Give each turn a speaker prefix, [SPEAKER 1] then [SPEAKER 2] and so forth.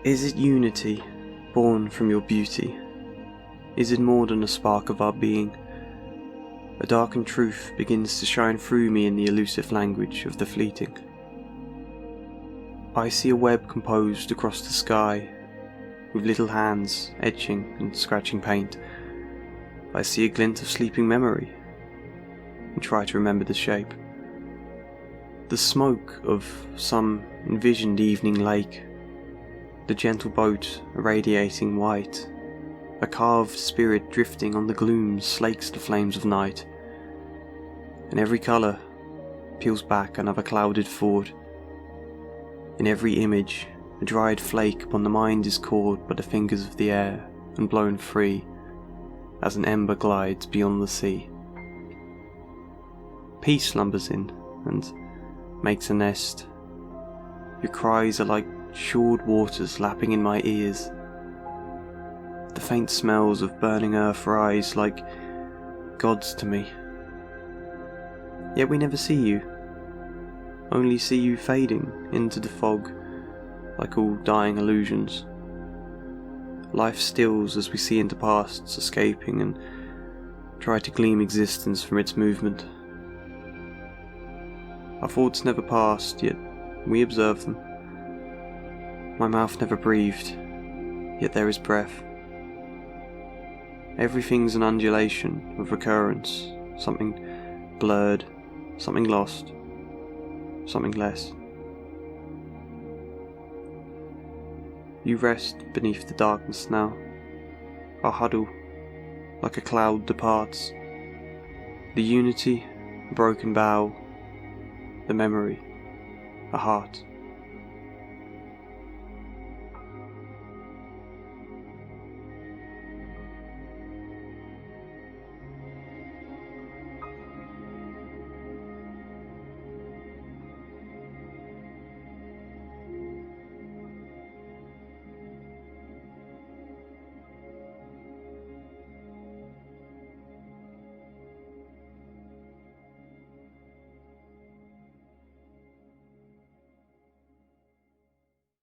[SPEAKER 1] Is it unity, born from your beauty? Is it more than a spark of our being? A darkened truth begins to shine through me in the elusive language of the fleeting. I see a web composed across the sky, with little hands etching and scratching paint. I see a glint of sleeping memory, and try to remember the shape. The smoke of some envisioned evening lake, the gentle boat irradiating white, a carved spirit drifting on the gloom slakes the flames of night, and every colour peels back another clouded thought. In every image, a dried flake upon the mind is caught by the fingers of the air and blown free, as an ember glides beyond the sea. Peace slumbers in and makes a nest. Your cries are like shored waters lapping in my ears. The faint smells of burning earth rise like gods to me. Yet we never see you, only see you fading into the fog like all dying illusions. Life stills as we see into pasts escaping and try to glean existence from its movement. Our thoughts never passed, yet we observe them. My mouth never breathed, yet there is breath. Everything's an undulation of recurrence, something blurred, something lost, something less. You rest beneath the darkness now. Our huddle, like a cloud, departs. The unity, a broken bow, the memory, a heart.